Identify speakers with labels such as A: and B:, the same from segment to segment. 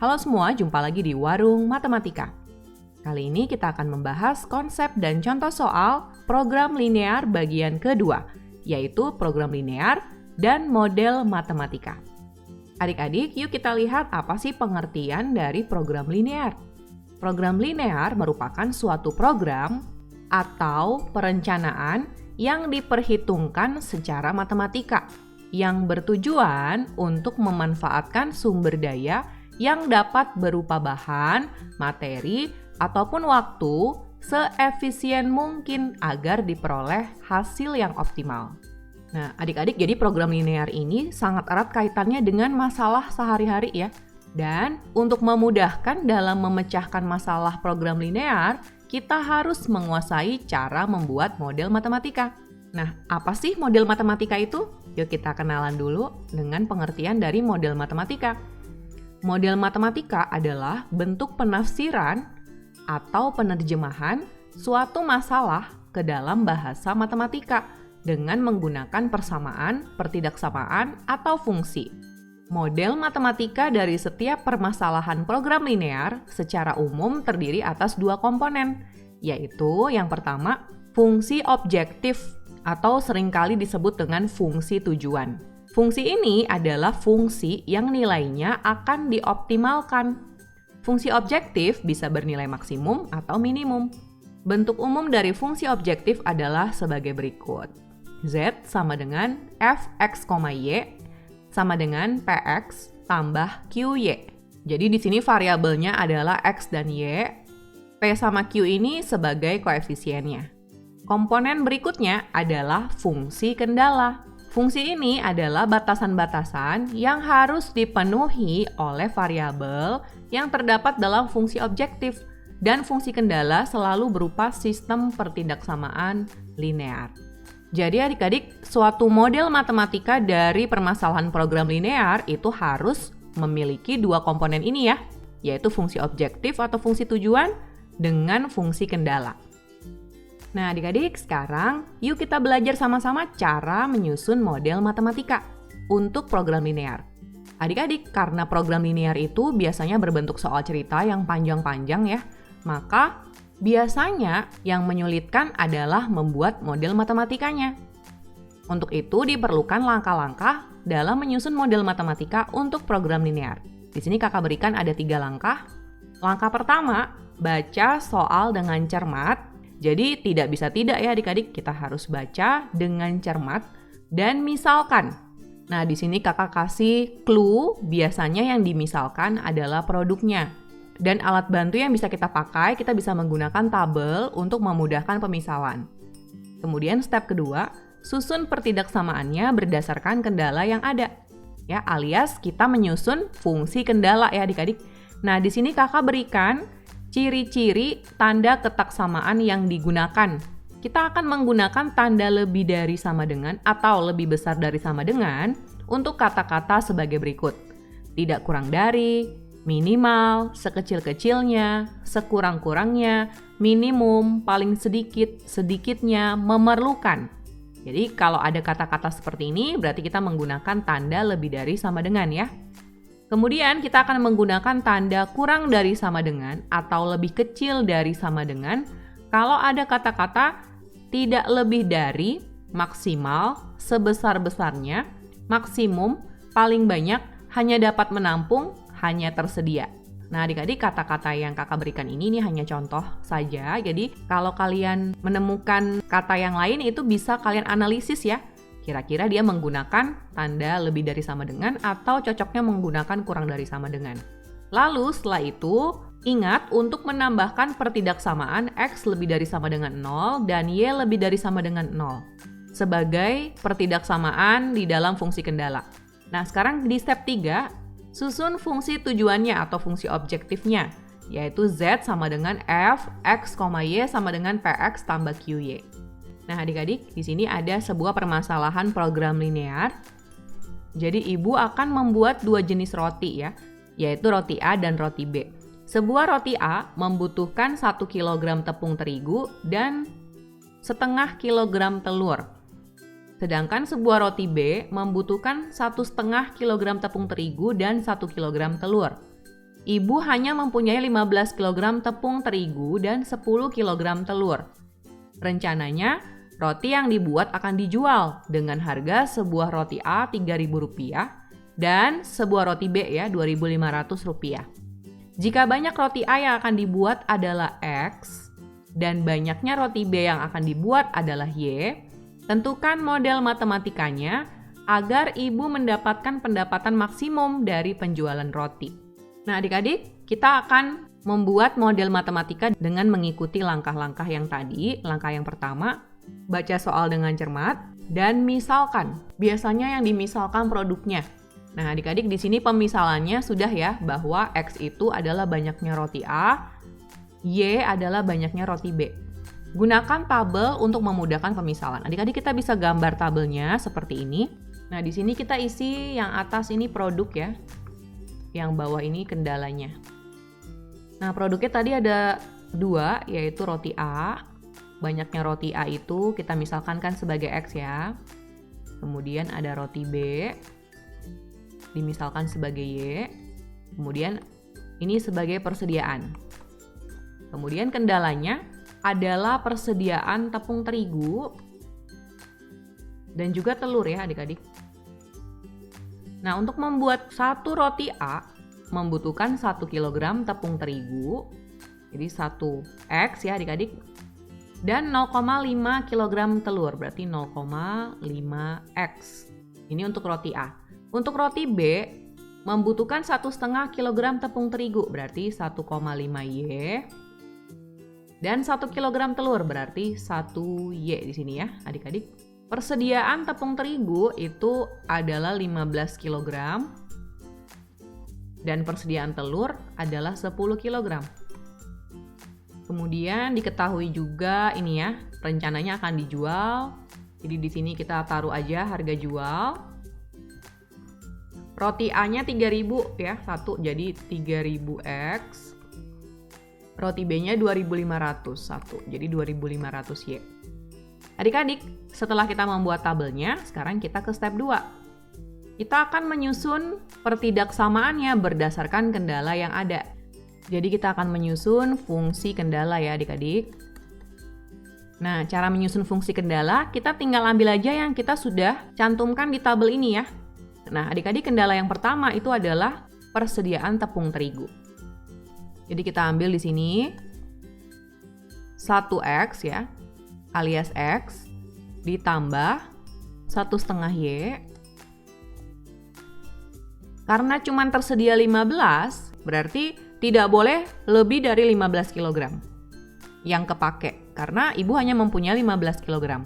A: Halo semua, jumpa lagi di Warung Matematika. Kali ini kita akan membahas konsep dan contoh soal program linear bagian kedua, yaitu program linear dan model matematika. Adik-adik, yuk kita lihat apa sih pengertian dari program linear. Program linear merupakan suatu program atau perencanaan yang diperhitungkan secara matematika, yang bertujuan untuk memanfaatkan sumber daya yang dapat berupa bahan, materi, ataupun waktu seefisien mungkin agar diperoleh hasil yang optimal. Nah, adik-adik, jadi program linear ini sangat erat kaitannya dengan masalah sehari-hari ya. Dan untuk memudahkan dalam memecahkan masalah program linear, kita harus menguasai cara membuat model matematika. Nah, apa sih model matematika itu? Yuk kita kenalan dulu dengan pengertian dari model matematika. Model matematika adalah bentuk penafsiran atau penerjemahan suatu masalah ke dalam bahasa matematika dengan menggunakan persamaan, pertidaksamaan, atau fungsi. Model matematika dari setiap permasalahan program linear secara umum terdiri atas dua komponen, yaitu yang pertama, fungsi objektif atau seringkali disebut dengan fungsi tujuan. Fungsi ini adalah fungsi yang nilainya akan dioptimalkan. Fungsi objektif bisa bernilai maksimum atau minimum. Bentuk umum dari fungsi objektif adalah sebagai berikut. Z sama dengan fx, y sama dengan px tambah qy. Jadi di sini variabelnya adalah x dan y. P sama q ini sebagai koefisiennya. Komponen berikutnya adalah fungsi kendala. Fungsi ini adalah batasan-batasan yang harus dipenuhi oleh variabel yang terdapat dalam fungsi objektif, dan fungsi kendala selalu berupa sistem pertidaksamaan linear. Jadi adik-adik, suatu model matematika dari permasalahan program linear itu harus memiliki dua komponen ini ya, yaitu fungsi objektif atau fungsi tujuan dengan fungsi kendala. Nah adik-adik, sekarang yuk kita belajar sama-sama cara menyusun model matematika untuk program linear. Adik-adik, karena program linear itu biasanya berbentuk soal cerita yang panjang-panjang ya, maka biasanya yang menyulitkan adalah membuat model matematikanya. Untuk itu diperlukan langkah-langkah dalam menyusun model matematika untuk program linear. Di sini kakak berikan ada 3 langkah. Langkah pertama, baca soal dengan cermat. Jadi tidak bisa tidak ya adik-adik, kita harus baca dengan cermat dan misalkan. Nah di sini kakak kasih clue, biasanya yang dimisalkan adalah produknya. Dan alat bantu yang bisa kita pakai, kita bisa menggunakan tabel untuk memudahkan pemisalan. Kemudian step kedua, susun pertidaksamaannya berdasarkan kendala yang ada. Ya, alias kita menyusun fungsi kendala ya adik-adik. Nah, di sini kakak berikan ciri-ciri tanda ketaksamaan yang digunakan. Kita akan menggunakan tanda lebih dari sama dengan atau lebih besar dari sama dengan untuk kata-kata sebagai berikut. Tidak kurang dari, minimal, sekecil-kecilnya, sekurang-kurangnya, minimum, paling sedikit, sedikitnya, memerlukan. Jadi kalau ada kata-kata seperti ini berarti kita menggunakan tanda lebih dari sama dengan ya. Kemudian kita akan menggunakan tanda kurang dari sama dengan atau lebih kecil dari sama dengan kalau ada kata-kata tidak lebih dari, maksimal, sebesar-besarnya, maksimum, paling banyak, hanya dapat menampung, hanya tersedia. Nah adik-adik, kata-kata yang kakak berikan ini hanya contoh saja. Jadi kalau kalian menemukan kata yang lain itu bisa kalian analisis ya. Kira-kira dia menggunakan tanda lebih dari sama dengan atau cocoknya menggunakan kurang dari sama dengan. Lalu setelah itu, ingat untuk menambahkan pertidaksamaan X lebih dari sama dengan 0 dan Y lebih dari sama dengan 0 sebagai pertidaksamaan di dalam fungsi kendala. Nah sekarang di step 3, susun fungsi tujuannya atau fungsi objektifnya, yaitu Z sama dengan F, X, Y sama dengan PX tambah QY. Nah adik-adik, di sini ada sebuah permasalahan program linear. Jadi ibu akan membuat 2 jenis roti ya, yaitu roti A dan roti B. Sebuah roti A membutuhkan 1 kg tepung terigu dan setengah kilogram telur. Sedangkan sebuah roti B membutuhkan 1,5 kg tepung terigu dan 1 kg telur. Ibu hanya mempunyai 15 kg tepung terigu dan 10 kg telur. Rencananya, roti yang dibuat akan dijual dengan harga sebuah roti A Rp3.000 dan sebuah roti B ya Rp2.500. Jika banyak roti A yang akan dibuat adalah X dan banyaknya roti B yang akan dibuat adalah Y, tentukan model matematikanya agar ibu mendapatkan pendapatan maksimum dari penjualan roti. Nah adik-adik, kita akan membuat model matematika dengan mengikuti langkah-langkah yang tadi. Langkah yang pertama, baca soal dengan cermat dan misalkan. Biasanya yang dimisalkan produknya. Nah adik-adik di sini pemisalannya sudah ya, bahwa X itu adalah banyaknya roti A, Y adalah banyaknya roti B. Gunakan tabel untuk memudahkan pemisalan. Adik-adik kita bisa gambar tabelnya seperti ini. Nah di sini kita isi yang atas ini produk ya, yang bawah ini kendalanya. Nah produknya tadi ada 2, yaitu roti A. Banyaknya roti A itu kita misalkan kan sebagai X ya. Kemudian ada roti B, dimisalkan sebagai Y, kemudian ini sebagai persediaan. Kemudian kendalanya adalah persediaan tepung terigu dan juga telur ya adik-adik. Nah untuk membuat satu roti A membutuhkan 1 kg tepung terigu, jadi 1 X ya adik-adik, dan 0,5 kg telur, berarti 0,5 X. Ini untuk roti A. Untuk roti B, membutuhkan 1,5 kg tepung terigu, berarti 1,5 Y. Dan 1 kg telur, berarti 1 Y di sini ya, adik-adik. Persediaan tepung terigu itu adalah 15 kg. Dan persediaan telur adalah 10 kg. Kemudian diketahui juga ini ya, rencananya akan dijual. Jadi di sini kita taruh aja harga jual. Roti A-nya 3.000 ya, satu jadi 3.000 X. Roti B-nya 2.500, satu jadi 2.500 Y. Adik-adik, setelah kita membuat tabelnya, sekarang kita ke step 2. Kita akan menyusun pertidaksamaannya berdasarkan kendala yang ada. Jadi kita akan menyusun fungsi kendala ya adik-adik. Nah, cara menyusun fungsi kendala, kita tinggal ambil aja yang kita sudah cantumkan di tabel ini ya. Nah, adik-adik kendala yang pertama itu adalah persediaan tepung terigu. Jadi kita ambil di sini 1X ya, alias X, ditambah 1,5 Y. Karena cuma tersedia 15, berarti tidak boleh lebih dari 15 kg yang kepake, karena ibu hanya mempunyai 15 kg.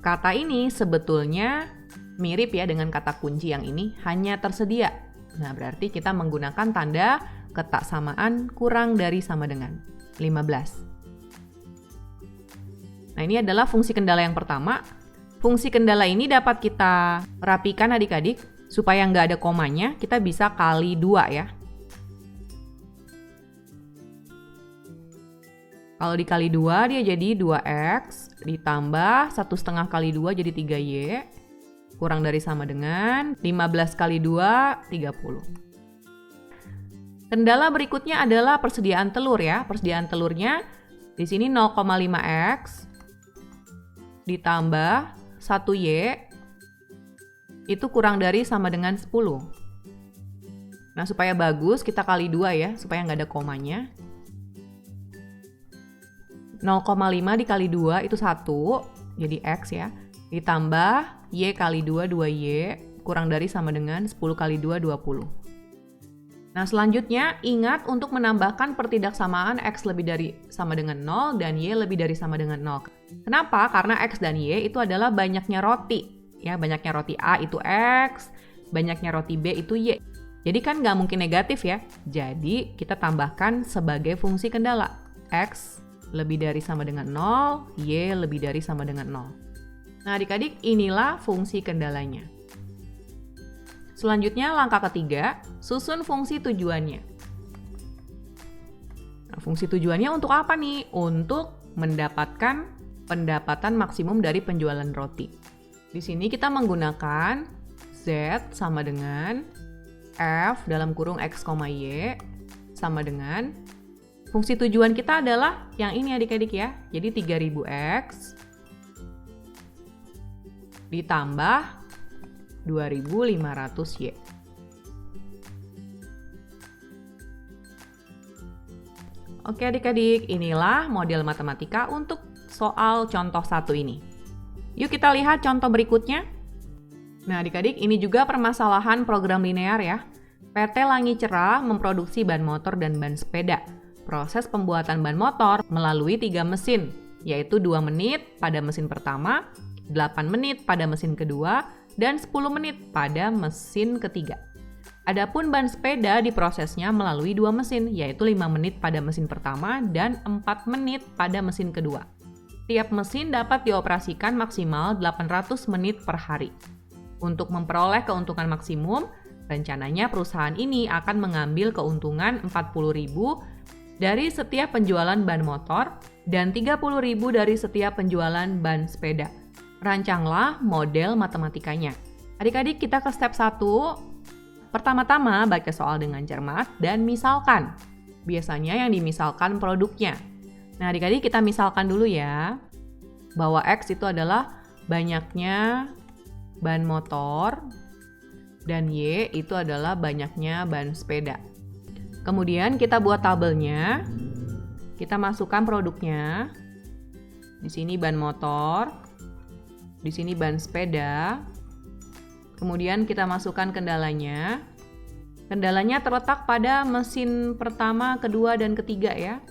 A: Kata ini sebetulnya mirip ya dengan kata kunci yang ini, hanya tersedia. Nah, berarti kita menggunakan tanda ketaksamaan kurang dari sama dengan 15. Nah, ini adalah fungsi kendala yang pertama. Fungsi kendala ini dapat kita rapikan adik-adik, supaya nggak ada komanya, kita bisa kali 2 ya. Kalau dikali 2 dia jadi 2X, ditambah 1,5 kali 2 jadi 3Y, kurang dari sama dengan 15 kali 2, 30. Kendala berikutnya adalah persediaan telur ya. Persediaan telurnya di sini 0,5X ditambah 1Y itu kurang dari sama dengan 10. Nah, supaya bagus kita kali 2 ya, supaya nggak ada komanya. 0,5 dikali 2 itu 1, jadi X ya. Ditambah Y kali 2, 2Y, kurang dari sama dengan 10 kali 2, 20. Nah, selanjutnya ingat untuk menambahkan pertidaksamaan X lebih dari sama dengan 0 dan Y lebih dari sama dengan 0. Kenapa? Karena X dan Y itu adalah banyaknya roti. Ya, banyaknya roti A itu X, banyaknya roti B itu Y. Jadi kan nggak mungkin negatif ya. Jadi kita tambahkan sebagai fungsi kendala. X lebih dari sama dengan 0, Y lebih dari sama dengan 0. Nah adik-adik, inilah fungsi kendalanya. Selanjutnya langkah ketiga, susun fungsi tujuannya. Nah, fungsi tujuannya untuk apa nih? Untuk mendapatkan pendapatan maksimum dari penjualan roti. Di sini kita menggunakan Z sama dengan F dalam kurung X, Y sama dengan fungsi tujuan kita adalah yang ini adik-adik ya. Jadi 3000X ditambah 2500Y. Oke adik-adik, inilah model matematika untuk soal contoh 1 ini. Yuk kita lihat contoh berikutnya. Nah adik-adik, ini juga permasalahan program linear ya. PT Langi Cerah memproduksi ban motor dan ban sepeda. Proses pembuatan ban motor melalui 3 mesin, yaitu 2 menit pada mesin pertama, 8 menit pada mesin kedua, dan 10 menit pada mesin ketiga. Adapun ban sepeda diprosesnya melalui 2 mesin, yaitu 5 menit pada mesin pertama dan 4 menit pada mesin kedua. Tiap mesin dapat dioperasikan maksimal 800 menit per hari. Untuk memperoleh keuntungan maksimum, rencananya perusahaan ini akan mengambil keuntungan 40.000 dari setiap penjualan ban motor dan 30.000 dari setiap penjualan ban sepeda. Rancanglah model matematikanya. Adik-adik, kita ke step 1. Pertama-tama, baca soal dengan cermat dan misalkan. Biasanya yang dimisalkan produknya. Nah, adik-adik kita misalkan dulu ya, bahwa X itu adalah banyaknya ban motor dan Y itu adalah banyaknya ban sepeda. Kemudian kita buat tabelnya, kita masukkan produknya. Di sini ban motor, di sini ban sepeda. Kemudian kita masukkan kendalanya. Kendalanya terletak pada mesin pertama, kedua, dan ketiga ya.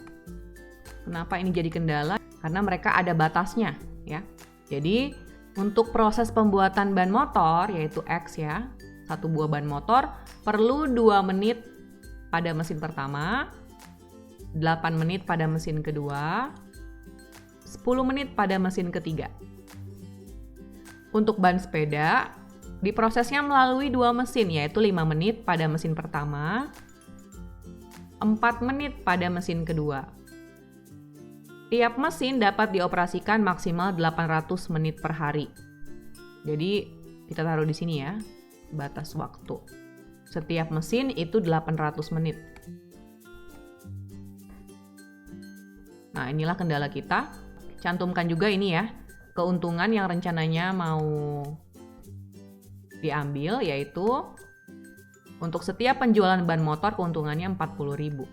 A: Kenapa ini jadi kendala? Karena mereka ada batasnya ya. Jadi untuk proses pembuatan ban motor yaitu X ya, 1 buah ban motor perlu 2 menit pada mesin pertama, 8 menit pada mesin kedua, 10 menit pada mesin ketiga. Untuk ban sepeda, diprosesnya melalui 2 mesin, yaitu 5 menit pada mesin pertama, 4 menit pada mesin kedua. Tiap mesin dapat dioperasikan maksimal 800 menit per hari. Jadi, kita taruh di sini ya, batas waktu. Setiap mesin itu 800 menit. Nah, inilah kendala kita. Cantumkan juga ini ya, keuntungan yang rencananya mau diambil, yaitu untuk setiap penjualan ban motor keuntungannya 40.000.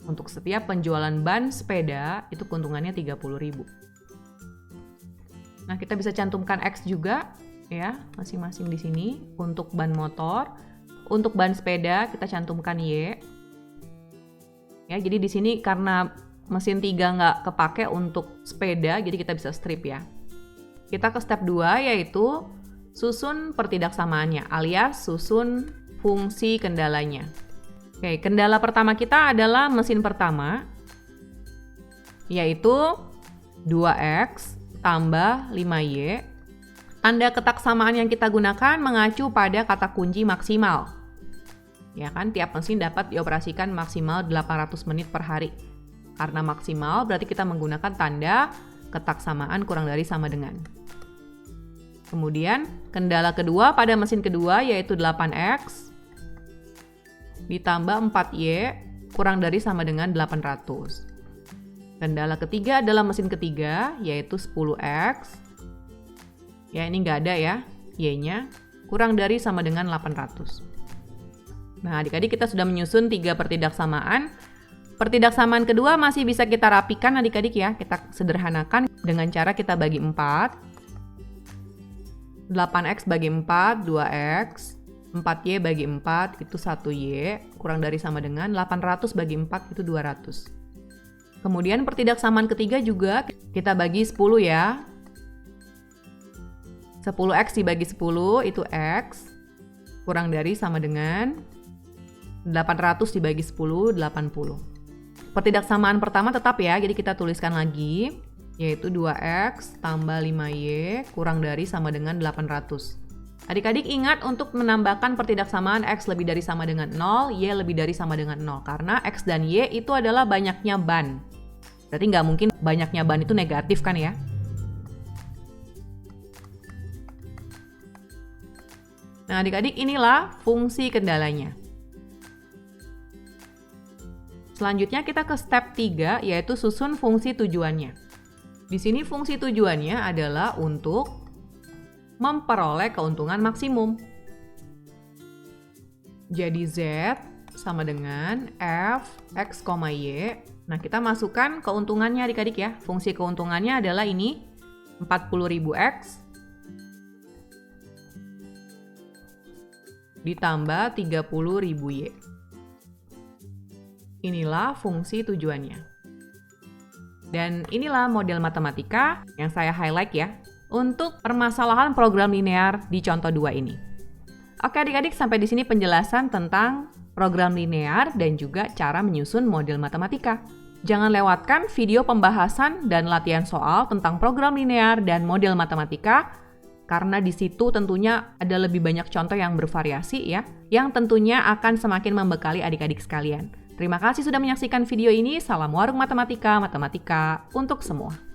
A: Untuk setiap penjualan ban sepeda itu keuntungannya 30.000. Nah, kita bisa cantumkan X juga ya, masing-masing di sini untuk ban motor. Untuk ban sepeda kita cantumkan Y. Ya, jadi di sini karena mesin 3 nggak kepake untuk sepeda, jadi kita bisa strip ya. Kita ke step 2 yaitu susun pertidaksamaannya alias susun fungsi kendalanya. Oke, kendala pertama kita adalah mesin pertama yaitu 2X tambah 5Y. Tanda ketaksamaan yang kita gunakan mengacu pada kata kunci maksimal. Ya kan, tiap mesin dapat dioperasikan maksimal 800 menit per hari. Karena maksimal berarti kita menggunakan tanda ketaksamaan kurang dari sama dengan. Kemudian kendala kedua pada mesin kedua yaitu 8X ditambah 4Y kurang dari sama dengan 800. Kendala ketiga adalah mesin ketiga yaitu 10X. Ya ini nggak ada ya, Y-nya kurang dari sama dengan 800. Nah adik-adik kita sudah menyusun 3 pertidaksamaan. Pertidaksamaan kedua masih bisa kita rapikan adik-adik ya. Kita sederhanakan dengan cara kita bagi 4. 8X bagi 4, 2X. 4Y bagi 4 itu 1Y. Kurang dari sama dengan 800 bagi 4 itu 200. Kemudian pertidaksamaan ketiga juga kita bagi 10 ya. 10X dibagi 10 itu X. Kurang dari sama dengan 800 dibagi 10, 80. Pertidaksamaan pertama tetap ya, jadi kita tuliskan lagi, yaitu 2X tambah 5Y kurang dari sama dengan 800. Adik-adik ingat untuk menambahkan pertidaksamaan X lebih dari sama dengan 0, Y lebih dari sama dengan 0. Karena X dan Y itu adalah banyaknya ban. Berarti nggak mungkin banyaknya ban itu negatif kan ya? Nah adik-adik inilah fungsi kendalanya. selanjutnya kita ke step 3, yaitu susun fungsi tujuannya. Di sini fungsi tujuannya adalah untuk memperoleh keuntungan maksimum. Jadi Z sama dengan F, X, Y. Nah, kita masukkan keuntungannya adik-adik ya. Fungsi keuntungannya adalah ini, 40.000 X ditambah 30.000 Y. Inilah fungsi tujuannya. Dan inilah model matematika yang saya highlight ya, untuk permasalahan program linear di contoh 2 ini. Oke adik-adik, sampai di sini penjelasan tentang program linear dan juga cara menyusun model matematika. Jangan lewatkan video pembahasan dan latihan soal tentang program linear dan model matematika, karena di situ tentunya ada lebih banyak contoh yang bervariasi ya, yang tentunya akan semakin membekali adik-adik sekalian. Terima kasih sudah menyaksikan video ini. Salam warung matematika, matematika untuk semua.